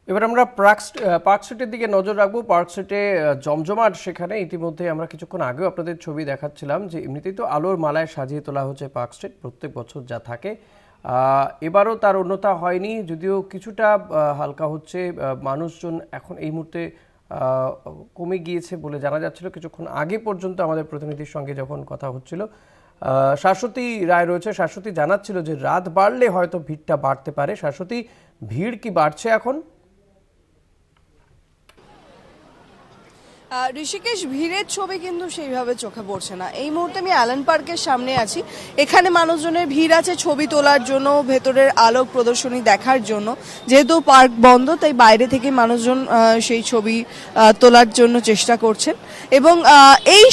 এবার আমরা পার্ক স্ট্রিটের দিকে নজর রাখবো। পার্ক স্ট্রিটে জমজমাট, সেখানে ইতিমধ্যে আমরা কিছুক্ষণ আগেও আপনাদের ছবি দেখাচ্ছিলাম যে এমনিতেই তো আলোর মালায় সাজিয়ে তোলা হচ্ছে পার্ক স্ট্রিট প্রত্যেক বছর যা থাকে। এবারও তার অন্যতা হয়নি, যদিও কিছুটা হালকা হচ্ছে। মানুষজন এখন এই মুহূর্তে কমে গিয়েছে বলে জানা যাচ্ছিল কিছুক্ষণ আগে পর্যন্ত আমাদের প্রতিনিধির সঙ্গে যখন কথা হচ্ছিল। শাশ্বতী রায় রয়েছে, শাশ্বতী জানাচ্ছিল যে রাত বাড়লে হয়তো ভিড়টা বাড়তে পারে। শাশ্বতী, ভিড় কি বাড়ছে এখন? ঋষিকেশ, ভিড়ের ছবি কিন্তু সেইভাবে চোখে পড়ছে না। এই মুহূর্তে আমি অ্যালেন পার্কের সামনে আছি। এখানে মানুষজনের ভিড় আছে ছবি তোলার জন্য, ভেতরের আলোক প্রদর্শনী দেখার জন্য। যেহেতু পার্ক বন্ধ, তাই বাইরে থেকে মানুষজন সেই ছবি তোলার জন্য চেষ্টা করছেন। এবং এই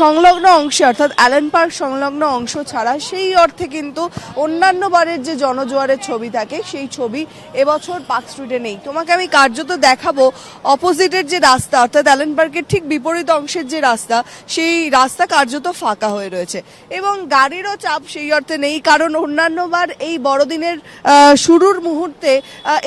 সংলগ্ন অংশে, অর্থাৎ অ্যালেন পার্ক সংলগ্ন অংশ ছাড়া সেই অর্থে কিন্তু অন্যান্য বারের যে জনজোয়ারের ছবি থাকে সেই ছবি এবছর পার্ক স্ট্রিটে নেই। তোমাকে আমি কার্যত দেখাবো অপোজিটের যে রাস্তা, অর্থাৎ অ্যালেন পার্কের ঠিক বিপরীত অংশের যে রাস্তা, সেই রাস্তা কার্যত ফাঁকা হয়ে রয়েছে এবং গাড়িরও চাপ সেই অর্থে নেই। কারণ অন্যান্যবার এই বড়দিনের শুরুর মুহূর্তে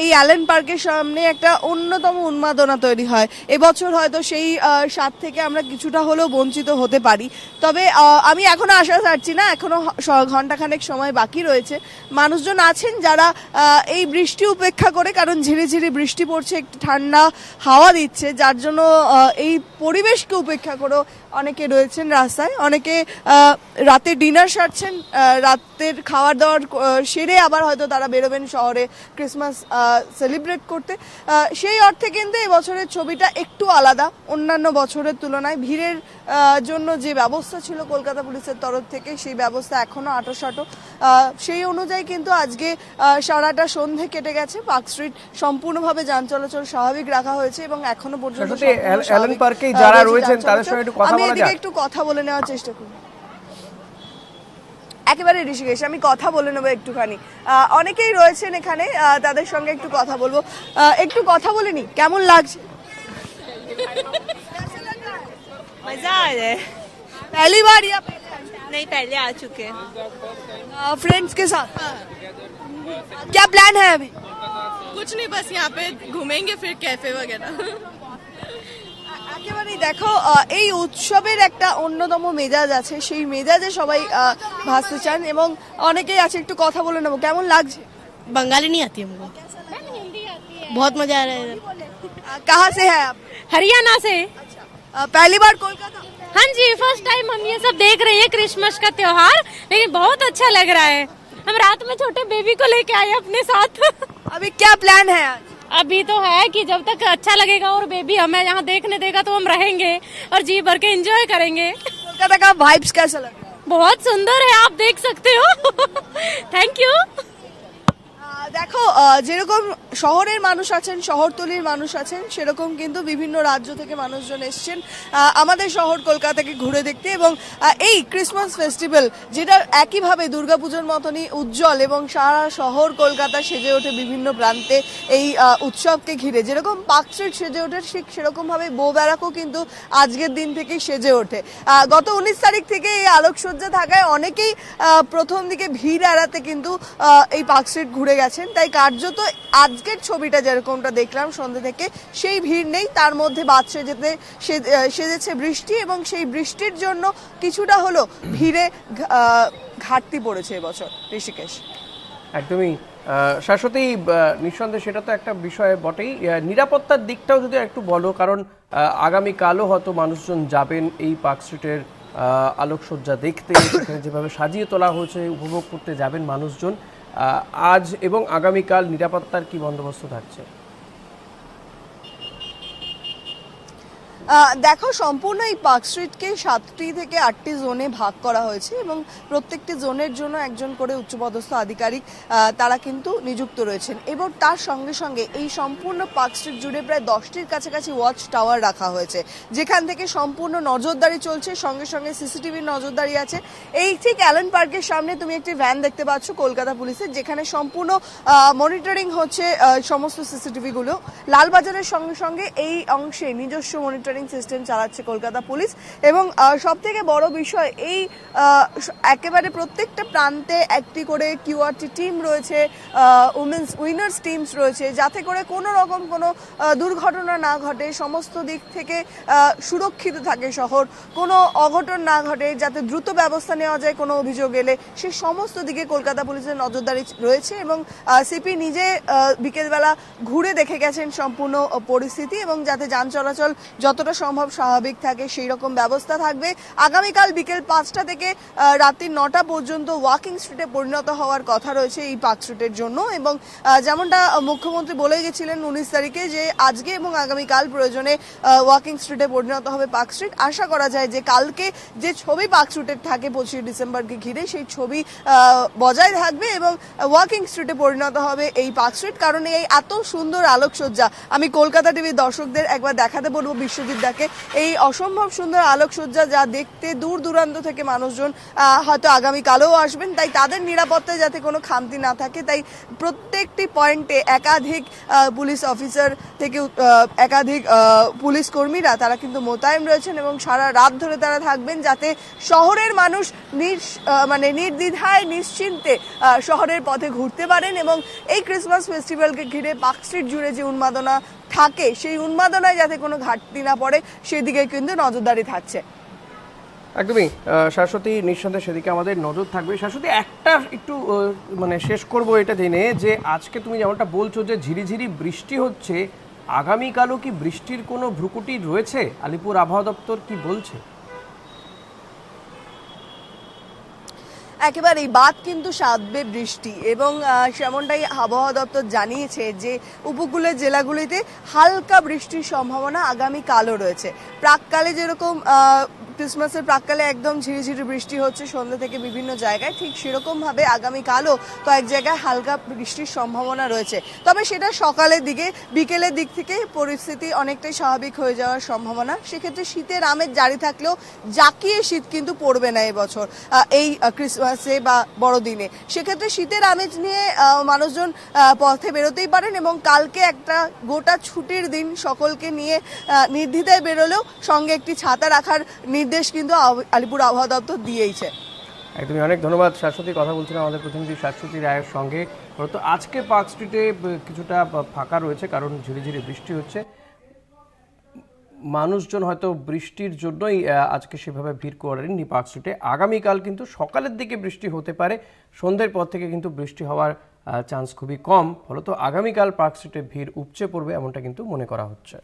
এই অ্যালেন পার্কের সামনে একটা অন্যতম উন্মাদনা তৈরি হয়। এবছর হয়তো সেই স্বাদ থেকে আমরা কিছুটা হলেও বঞ্চিত হতে পারি। তবে আমি এখনো আশা ছাড়ছি না, এখনো ঘন্টাখানেক সময় বাকি রয়েছে। মানুষজন আছেন যারা এই বৃষ্টি উপেক্ষা করে, কারণ ঝিরি ঝিরি বৃষ্টি পড়ছে, একটু ঠান্ডা হাওয়া দিচ্ছে, যার জন্য এই পরিবেশকে উপেক্ষা করে অনেকে রয়েছেন রাস্তায়। অনেকে রাতে ডিনার সারছেন, রাতের খাওয়ার দাওয়ার সেরে আবার হয়তো তারা বেরোবেন শহরে ক্রিসমাস সেলিব্রেট করতে। সেই অর্থে কিন্তু এই বছরের ছবিটা একটু আলাদা অন্যান্য বছরের তুলনায়। ভিড়ের জন্য যে ব্যবস্থা ছিল কলকাতা পুলিশের তরফ থেকে, সেই ব্যবস্থা এখনো আঁটোসাঁটো। সেই অনুযায়ী কিন্তু আজকে সারাটা সন্ধে কেটে গেছে। পার্ক স্ট্রিট সম্পূর্ণভাবে যান চলাচল স্বাভাবিক রাখা হয়েছে এবং এখনো পর্যন্ত অ্যালেন পার্কে যারা রয়েছেন তাদের সঙ্গে একটু কথা আমি বলা এদিকে যাক। একটু কথা বলে নেওয়ার চেষ্টা করি। একেবারে ঋষিকেশ, আমি কথা বলে নেবো একটুখানি। অনেকেই রয়েছেন এখানে, তাদের সঙ্গে একটু কথা বলবো। একটু কথা বলে নি, কেমন লাগছে? मजा आ रहा है। पहली बार या नहीं, पहले आ चुके हैं। फ्रेंड्स के साथ? क्या प्लान है अभी? कुछ नहीं, बस यहाँ पे घूमेंगे फिर कैफे वगैरह। একেবারেই দেখো, এই উৎসবের একটা অন্যতম মেজাজ আছে, সেই মেজাজে সবাই ভাসতে চান এবং অনেকেই আছে। একটু কথা বলে নেবো, কেমন লাগছে? बंगाली नहीं आती हमको। बहुत मजा आ रहा है। कहाँ से है आप? हरियाणा से। पहली बार कोलकाता? हाँ जी, फर्स्ट टाइम हम ये सब देख रहे हैं क्रिसमस का त्योहार, लेकिन बहुत अच्छा लग रहा है। हम रात में छोटे बेबी को लेके आए अपने साथ। अभी क्या प्लान है आज? अभी तो है कि जब तक अच्छा लगेगा और बेबी हमें यहाँ देखने देगा तो हम रहेंगे और जी भर के एंजॉय करेंगे। कोलकाता का वाइब्स कैसा लग रहा है? बहुत सुंदर है, आप देख सकते हो। Thank you. দেখো, যেরকম শহরের মানুষ আছেন, শহরতলির মানুষ আছেন, সেরকম কিন্তু বিভিন্ন রাজ্য থেকে মানুষজন এসছেন আমাদের শহর কলকাতাকে ঘুরে দেখতে। এবং এই ক্রিসমাস ফেস্টিভ্যাল, যেটা একইভাবে দুর্গাপুজোর মতনই উজ্জ্বল এবং সারা শহর কলকাতা সেজে ওঠে বিভিন্ন প্রান্তে এই উৎসবকে ঘিরে। যেরকম পার্ক স্ট্রিট সেজে ওঠে, ঠিক সেরকমভাবে বো ব্যারাকও কিন্তু আজকের দিন থেকেই সেজে ওঠে। গত 19 তারিখ থেকে এই আলোকসজ্জা থাকায় অনেকেই প্রথম দিকে ভিড় এড়াতে কিন্তু এই পার্ক স্ট্রিট ঘুরে গেছেন। তাই কার্যত আজকের ছবিটা যেরকমটা দেখলাম সন্ধ্যে থেকে, সেই ভিড় নেই। তার মধ্যে বাদ সেজেছে বৃষ্টি এবং সেই বৃষ্টির জন্য কিছুটা হলো ভিড়ে ঘাটতি পড়েছে এবছর ঋষিকেশ। একদমই শাশ্বতী, নিঃসন্দেহে সেটা তো একটা বিষয় বটেই। নিরাপত্তার দিকটাও যদি একটু বলো, কারণ আগামীকালও হয়তো মানুষজন যাবেন এই পার্ক স্ট্রিটের আলোকসজ্জা দেখতে, সেখানে যেভাবে সাজিয়ে তোলা হয়েছে উপভোগ করতে যাবেন মানুষজন। আজ এবং আগামীকাল নিরাপত্তার কি বন্দোবস্ত থাকছে? দেখো, সম্পূর্ণ এই পার্ক স্ট্রিটকে 7টি থেকে 8টি জোনে ভাগ করা হয়েছে এবং প্রত্যেকটি জোনের জন্য একজন করে উচ্চপদস্থ আধিকারিক তারা কিন্তু নিযুক্ত রয়েছেন। এবং তার সঙ্গে সঙ্গে এই সম্পূর্ণ পার্ক স্ট্রিট জুড়ে প্রায় 10টির কাছাকাছি ওয়াচ টাওয়ার রাখা হয়েছে, যেখান থেকে সম্পূর্ণ নজরদারি চলছে। সঙ্গে সঙ্গে সিসিটিভির নজরদারি আছে। এই ঠিক অ্যালেন পার্কের সামনে তুমি একটি ভ্যান দেখতে পাচ্ছ কলকাতা পুলিশের, যেখানে সম্পূর্ণ মনিটরিং হচ্ছে সমস্ত সিসিটিভিগুলো। লালবাজারের সঙ্গে সঙ্গে এই অংশে নিজস্ব মনিটরিং মনিটরিং সিস্টেম চালাচ্ছে কলকাতা পুলিশ। এবং সব থেকে বড় বিষয়, এই একেবারে প্রত্যেকটা প্রান্তে একটি করে কিউআরটি টিম রয়েছে, উইমেন্স উইনার্স টিমস রয়েছে, যাতে করে কোনো রকম কোনো দুর্ঘটনা না ঘটে, সমস্ত দিক থেকে সুরক্ষিত থাকে শহর, কোনো অঘটন না ঘটে, যাতে দ্রুত ব্যবস্থা নেওয়া যায় কোনো অভিযোগ এলে, সে সমস্ত দিকে কলকাতা পুলিশের নজরদারি রয়েছে। এবং সিপি নিজে বিকেলবেলা ঘুরে দেখে গেছেন সম্পূর্ণ পরিস্থিতি, এবং যাতে যান চলাচল যতটা সম্ভব স্বাভাবিক থাকে সেই রকম ব্যবস্থা থাকবে। আগামীকাল বিকেল 5টা থেকে রাত্রি 9টা পর্যন্ত ওয়াকিং স্ট্রিটে পরিণত হওয়ার কথা রয়েছে এই পার্ক স্ট্রিটের জন্য। এবং যেমনটা মুখ্যমন্ত্রী বলে গেছিলেন 19 তারিখে, যে আজকে এবং আগামীকাল প্রয়োজনে ওয়াকিং স্ট্রিটে পরিণত হবে পার্ক স্ট্রিট। আশা করা যায় যে কালকে যে ছবি পার্ক স্ট্রিটের থাকে 25 ডিসেম্বরকে ঘিরে, সেই ছবি বজায় থাকবে এবং ওয়াকিং স্ট্রিটে পরিণত হবে এই পার্ক স্ট্রিট। কারণ এই এত সুন্দর আলোকসজ্জা, আমি কলকাতা টিভির দর্শকদের একবার দেখাতে বলবো বিশ্বজিৎ দাকে, এই অসম্ভব সুন্দর আলোকসজ্জা যা দেখতে দূর দূরান্ত থেকে মানুষজন হয়তো আগামীকালও আসবেন। তাই তাদের নিরাপত্তায় যাতে কোনো খামতি না থাকে, তাই প্রত্যেকটি পয়েন্টে একাধিক পুলিশ অফিসার থেকে একাধিক পুলিশ কর্মীরা তারা কিন্তু মোতায়েন রয়েছেন এবং সারা রাত ধরে তারা থাকবেন, যাতে শহরের মানুষ নির্দ্বিধায় নিশ্চিন্তে শহরের পথে ঘুরতে পারেন। এবং এই ক্রিসমাস ফেস্টিভ্যালকে ঘিরে পার্ক স্ট্রিট জুড়ে যে উন্মাদনা থাকে, সেই উন্মাদনায় যাতে কোনো ঘাটতি না পড়ে সেদিকে কিন্তু নজরদারি থাকছে। একদমই শাশ্বতী, নিঃসন্দেহে সেদিকে আমাদের নজর থাকবে। শাশ্বতী, একটা একটু শেষ করব এটা জেনে যে আজকে তুমি যেমনটা বলছো যে ঝিরিঝিরি বৃষ্টি হচ্ছে, আগামীকালও কি বৃষ্টির কোনো ভ্রুকুটি রয়েছে? আলিপুর আবহাওয়া দপ্তর কি বলছে? একেবারেই বাদ কিন্তু সাধবে বৃষ্টি, এবং সেমনটাই আবহাওয়া দপ্তর জানিয়েছে যে উপকূলের জেলাগুলিতে হালকা বৃষ্টির সম্ভাবনা আগামীকালও রয়েছে। প্রাককালে যেরকম ক্রিসমাসের প্রাককালে একদম ঝিরিঝিরি বৃষ্টি হচ্ছে সন্ধ্যা থেকে বিভিন্ন জায়গায়, ঠিক সেরকমভাবে আগামীকালও কয়েক জায়গায় হালকা বৃষ্টির সম্ভাবনা রয়েছে। তবে সেটা সকালের দিকে, বিকেলের দিক থেকে পরিস্থিতি অনেকটাই স্বাভাবিক হয়ে যাওয়ার সম্ভাবনা। সেক্ষেত্রে শীতের আমেজ জারি থাকলেও জাঁকিয়ে শীত কিন্তু পড়বে না এবছর এই ক্রিসমাসে বা বড়দিনে। সেক্ষেত্রে শীতের আমেজ নিয়ে মানুষজন পথে বেরোতেই পারেন, এবং কালকে একটা গোটা ছুটির দিন, সকলকে নিয়ে নির্দ্বিধায় বেরোলেও সঙ্গে একটি ছাতা রাখার নির্দেশ কিন্তু আলিপুর আবহাওয়া দপ্তর দিয়েইছে। একদমই, অনেক ধন্যবাদ শাশ্বতী। কথা বলছিলাম আমাদের প্রতিনিধি শাশ্বতী রায়ের সঙ্গে। তো আজকে পার্ক স্ট্রিটে কিছুটা ফাঁকা রয়েছে কারণ ঝিরিঝিরি বৃষ্টি হচ্ছে। মানুষজন হয়তো বৃষ্টির জন্যই আজকে সেভাবে ভিড় করেননি পার্ক স্ট্রিটে। আগামীকাল কিন্তু সকালের দিকে বৃষ্টি হতে পারে, সন্ধ্যের পর থেকে কিন্তু বৃষ্টি হওয়ার চান্স খুবই কম। ফলত আগামীকাল পার্ক স্ট্রিটে ভিড় উপচে পড়বে এমনটা কিন্তু মনে করা হচ্ছে।